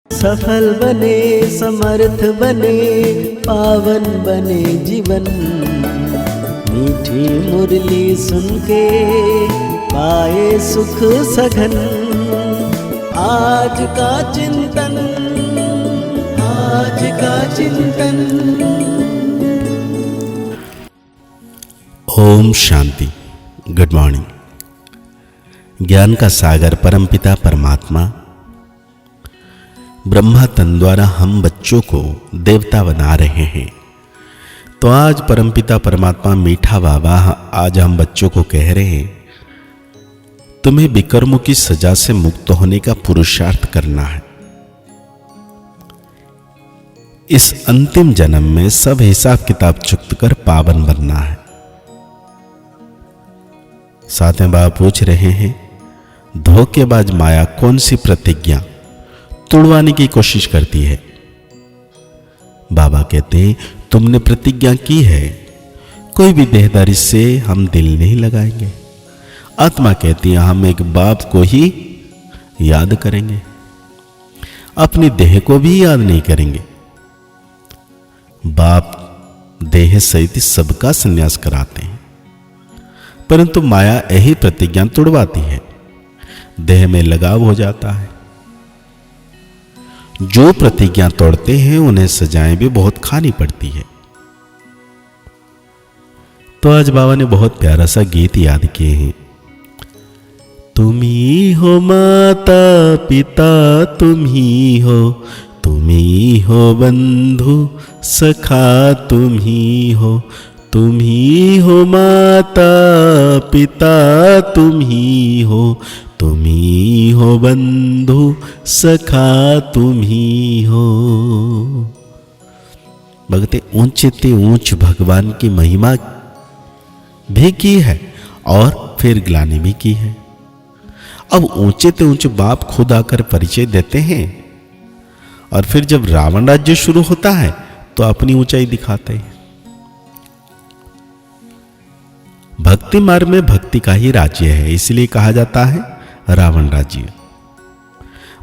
सफल बने, समर्थ बने, पावन बने जीवन। मीठी मुरली सुन के पाए सुख सघन। आज का चिंतन, आज का चिंतन। ओम शांति। Good morning. ज्ञान का सागर परमपिता परमात्मा ब्रह्मा तन द्वारा हम बच्चों को देवता बना रहे हैं। तो आज परमपिता परमात्मा मीठा बाबा आज हम बच्चों को कह रहे हैं, तुम्हें विकर्मों की सजा से मुक्त होने का पुरुषार्थ करना है। इस अंतिम जन्म में सब हिसाब किताब चुक्त कर पावन बनना है। साथ में बाबा पूछ रहे हैं, धोखेबाज माया कौन सी प्रतिज्ञा तोड़वाने की कोशिश करती है? बाबा कहते हैं, तुमने प्रतिज्ञा की है, कोई भी देहदारी से हम दिल नहीं लगाएंगे। आत्मा कहती है, हम एक बाप को ही याद करेंगे, अपनी देह को भी याद नहीं करेंगे। बाप देह सहित सबका संन्यास कराते हैं, परंतु माया यही प्रतिज्ञा तोड़वाती है, देह में लगाव हो जाता है। जो प्रतिज्ञा तोड़ते हैं उन्हें सजाएं भी बहुत खानी पड़ती है। तो आज बाबा ने बहुत प्यारा सा गीत याद किए हैं। तुम ही हो माता पिता, तुम ही हो बंधु सखा, तुम ही हो माता पिता, तुम ही हो बंधु सखा, तुम ही हो। भगते ऊंचे ते ऊंच भगवान की महिमा भी की है और फिर ग्लानि भी की है। अब ऊंचे ते ऊंचे बाप खुद आकर परिचय देते हैं और फिर जब रावण राज्य शुरू होता है तो अपनी ऊंचाई दिखाते हैं। भक्ति मार्ग में भक्ति का ही राज्य है, इसलिए कहा जाता है रावण राज्य।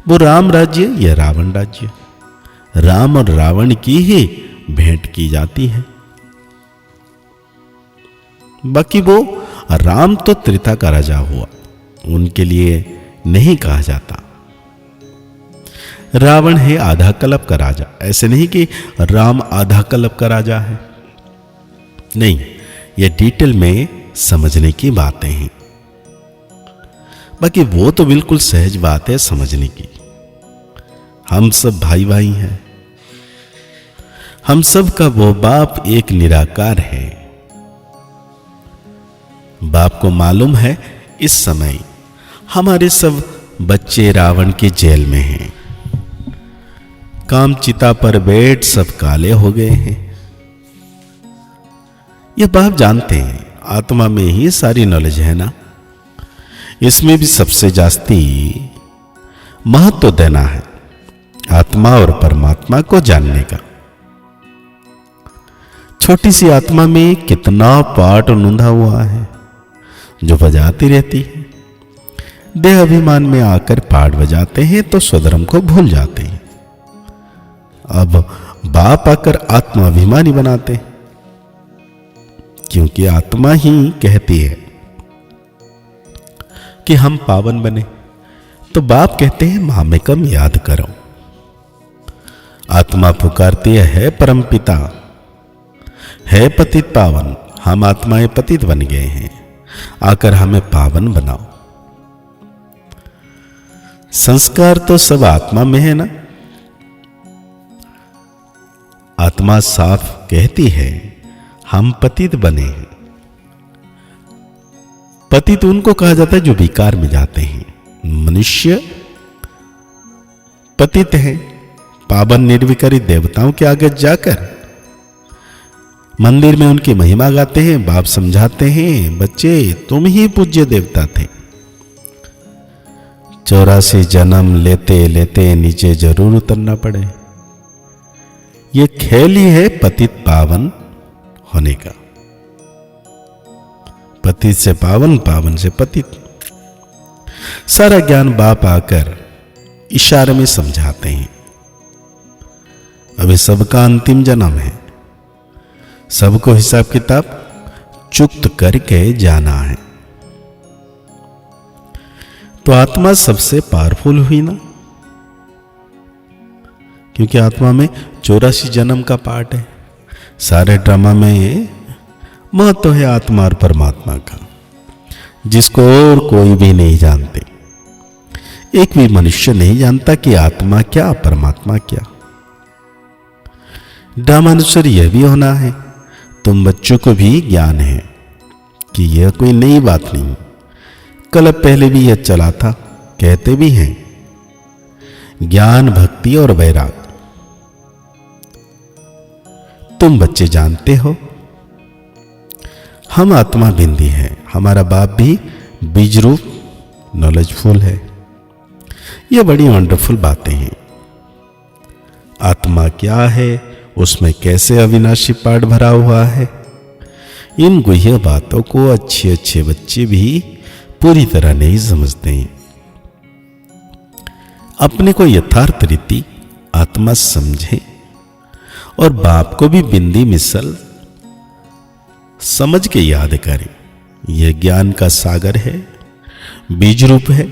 वो राम राज्य या रावण राज्य, राम और रावण की ही भेंट की जाती है। बाकी वो राम तो त्रेता का राजा हुआ, उनके लिए नहीं कहा जाता। रावण है आधा कल्प का राजा, ऐसे नहीं कि राम आधा कल्प का राजा है, नहीं, ये डिटेल में समझने की बातें हैं। बाकी वो तो बिल्कुल सहज बात है समझने की। हम सब भाई भाई हैं, हम सब का वो बाप एक निराकार है। बाप को मालूम है इस समय हमारे सब बच्चे रावण के जेल में हैं, काम चिता पर बैठ सब काले हो गए हैं। ये बाप जानते हैं, आत्मा में ही सारी नॉलेज है ना, इसमें भी सबसे जास्ती महत्व देना है आत्मा और परमात्मा को जानने का। छोटी सी आत्मा में कितना पाठ नूंधा हुआ है जो बजाती रहती है। देह अभिमान में आकर पाठ बजाते हैं तो स्वधर्म को भूल जाते हैं। अब बाप आकर आत्मा अभिमानी बनाते हैं, क्योंकि आत्मा ही कहती है कि हम पावन बने, तो बाप कहते हैं मामेकम याद करो। आत्मा पुकारती है परमपिता, है पतित पावन, हम आत्माएं पतित बन गए हैं, आकर हमें पावन बनाओ। संस्कार तो सब आत्मा में है ना। आत्मा साफ कहती है हम पतित बने हैं। पतित उनको कहा जाता है जो विकार में जाते हैं। मनुष्य पतित है, पावन निर्विकारी देवताओं के आगे जाकर मंदिर में उनकी महिमा गाते हैं। बाप समझाते हैं, बच्चे तुम ही पूज्य देवता थे, 84 जन्म लेते लेते नीचे जरूर उतरना पड़े। ये खेल ही है पतित पावन होने का। पतित से पावन, पावन से पतित। सारा ज्ञान बाप आकर इशारे में समझाते हैं। अभी सबका अंतिम जन्म है, सबको हिसाब किताब चुक्त करके जाना है। तो आत्मा सबसे पावरफुल हुई ना, क्योंकि आत्मा में 84 जन्म का पार्ट है। सारे ड्रामा में महत्व है आत्मा और परमात्मा का, जिसको और कोई भी नहीं जानते। एक भी मनुष्य नहीं जानता कि आत्मा क्या परमात्मा क्या। ड्रामानुसार यह भी होना है, तुम बच्चों को भी ज्ञान है कि यह कोई नई बात नहीं, कल पहले भी यह चला था। कहते भी हैं ज्ञान, भक्ति और वैराग। तुम बच्चे जानते हो हम आत्मा बिंदी है, हमारा बाप भी बीज रूप नॉलेजफुल है। यह बड़ी वंडरफुल बातें हैं। आत्मा क्या है, उसमें कैसे अविनाशी पाठ भरा हुआ है, इन गुह्य बातों को अच्छे अच्छे बच्चे भी पूरी तरह नहीं समझते हैं। अपने को यथार्थ रीति आत्मा समझे और बाप को भी बिंदी मिसल समझ के याद करें। यह ज्ञान का सागर है, बीज रूप है।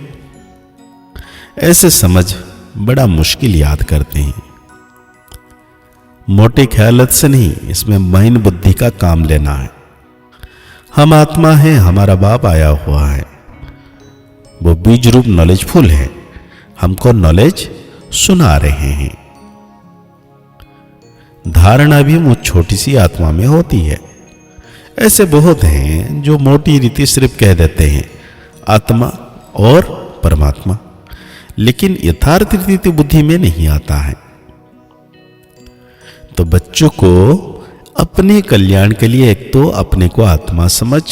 ऐसे समझ बड़ा मुश्किल याद करते हैं। मोटे ख्यालत से नहीं, इसमें महीन बुद्धि का काम लेना है। हम आत्मा हैं, हमारा बाप आया हुआ है, वो बीज रूप नॉलेजफुल है, हमको नॉलेज सुना रहे हैं। धारणा भी मुझ छोटी सी आत्मा में होती है। ऐसे बहुत हैं जो मोटी रीति सिर्फ कह देते हैं आत्मा और परमात्मा, लेकिन यथार्थ रीति बुद्धि में नहीं आता है। तो बच्चों को अपने कल्याण के लिए एक तो अपने को आत्मा समझ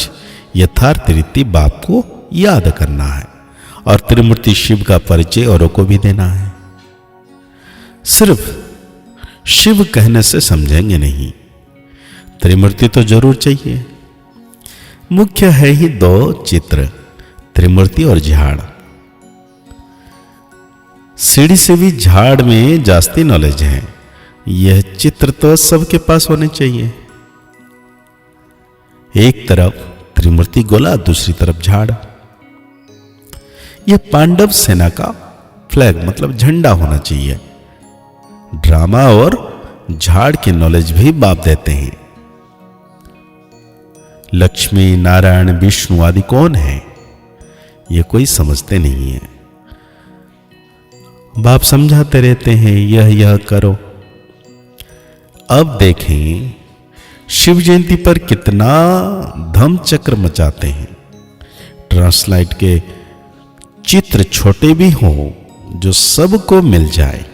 यथार्थ रीति बाप को याद करना है, और त्रिमूर्ति शिव का परिचय औरों को भी देना है। सिर्फ शिव कहने से समझेंगे नहीं, त्रिमूर्ति तो जरूर चाहिए। मुख्य है ही दो चित्र, त्रिमूर्ति और झाड़। सीढ़ी से भी झाड़ में जास्ती नॉलेज है। यह चित्र तो सबके पास होने चाहिए। एक तरफ त्रिमूर्ति गोला, दूसरी तरफ झाड़। यह पांडव सेना का फ्लैग मतलब झंडा होना चाहिए। ड्रामा और झाड़ की नॉलेज भी बाप देते हैं। लक्ष्मी, नारायण, विष्णु आदि कौन है, ये कोई समझते नहीं है। बाप समझाते रहते हैं यह करो। अब देखें शिव जयंती पर कितना धम चक्र मचाते हैं। ट्रांसलाइट के चित्र छोटे भी हों जो सबको मिल जाए।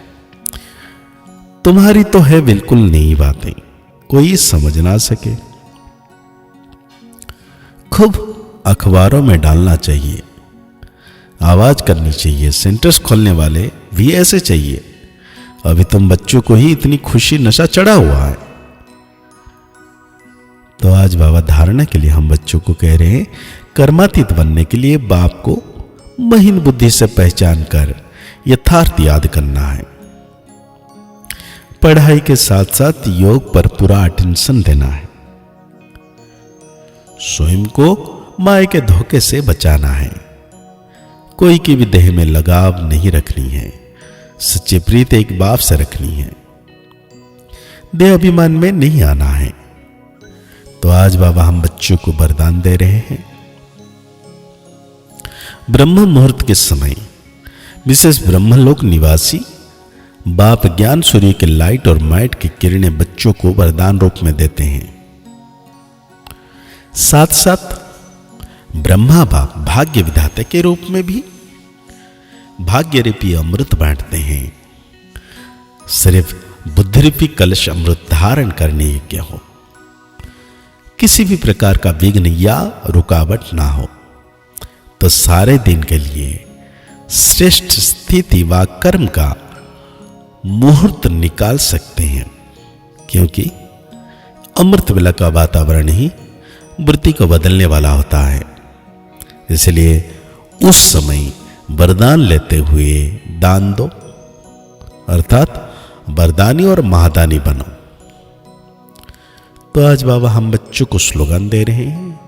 तुम्हारी तो है बिल्कुल नई बातें, कोई समझ ना सके। खूब अखबारों में डालना चाहिए, आवाज करनी चाहिए। सेंटर्स खोलने वाले भी ऐसे चाहिए। अभी तुम बच्चों को ही इतनी खुशी नशा चढ़ा हुआ है। तो आज बाबा धारणा के लिए हम बच्चों को कह रहे हैं, कर्मातीत बनने के लिए बाप को महीन बुद्धि से पहचान कर यथार्थ याद करना है। पढ़ाई के साथ साथ योग पर पूरा अटेंशन देना है। स्वयं को माया के धोखे से बचाना है। कोई की भी देह में लगाव नहीं रखनी है। सच्ची प्रीत एक बाप से रखनी है। देह अभिमान में नहीं आना है। तो आज बाबा हम बच्चों को वरदान दे रहे हैं। ब्रह्म मुहूर्त के समय विशेष ब्रह्मलोक निवासी बाप ज्ञान सूर्य के लाइट और माइट की किरणें बच्चों को वरदान रूप में देते हैं। साथ साथ ब्रह्मा बाप भाग्य विधाता के रूप में भी भाग्य रूपी अमृत बांटते हैं। सिर्फ बुद्धि रूपी कलश अमृत धारण करने योग्य हो, किसी भी प्रकार का विघ्न या रुकावट ना हो, तो सारे दिन के लिए श्रेष्ठ स्थिति व कर्म का मुहूर्त निकाल सकते हैं। क्योंकि अमृत वेला का वातावरण ही वृत्ति को बदलने वाला होता है। इसलिए उस समय वरदान लेते हुए दान दो, अर्थात वरदानी और महादानी बनो। तो आज बाबा हम बच्चों को स्लोगन दे रहे हैं,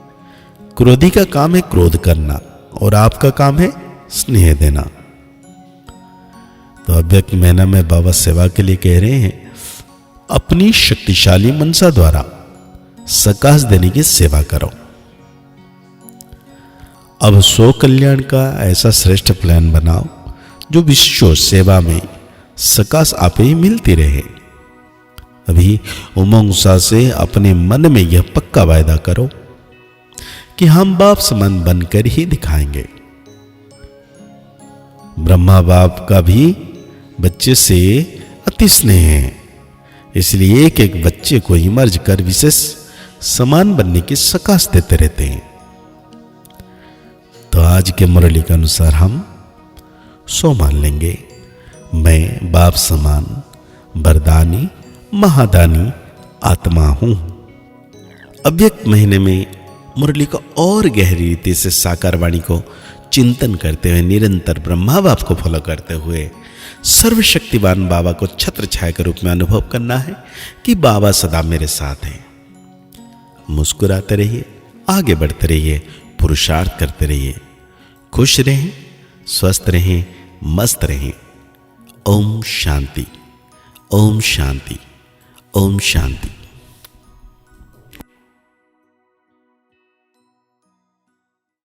क्रोधी का काम है क्रोध करना और आपका काम है स्नेह देना। तो अव्यक्त महीना में बाबा सेवा के लिए कह रहे हैं, अपनी शक्तिशाली मनसा द्वारा सकाश देने की सेवा करो। अब सो कल्याण का ऐसा श्रेष्ठ प्लान बनाओ जो विश्व सेवा में सकाश आपे ही मिलती रहे। अभी उमंग उत्साह से अपने मन में यह पक्का वायदा करो कि हम बाप समान बनकर ही दिखाएंगे। ब्रह्मा बाप का भी बच्चे से अति स्नेह है, इसलिए एक एक बच्चे को इमर्ज कर विशेष समान बनने की सकाश देते रहते हैं। तो आज के मुरली के अनुसार हम सो मान लेंगे, मैं बाप समान वरदानी महादानी आत्मा हूं। अव्यक्त महीने में मुरली को और गहरी रीति से साकार वाणी को चिंतन करते हुए, निरंतर ब्रह्मा बाप को फॉलो करते हुए सर्वशक्तिवान बाबा को छत्र छाया के रूप में अनुभव करना है कि बाबा सदा मेरे साथ हैं। मुस्कुराते रहिए, आगे बढ़ते रहिए, पुरुषार्थ करते रहिए, खुश रहें, स्वस्थ रहें, मस्त रहें। ओम शांति, ओम शांति, ओम शांति।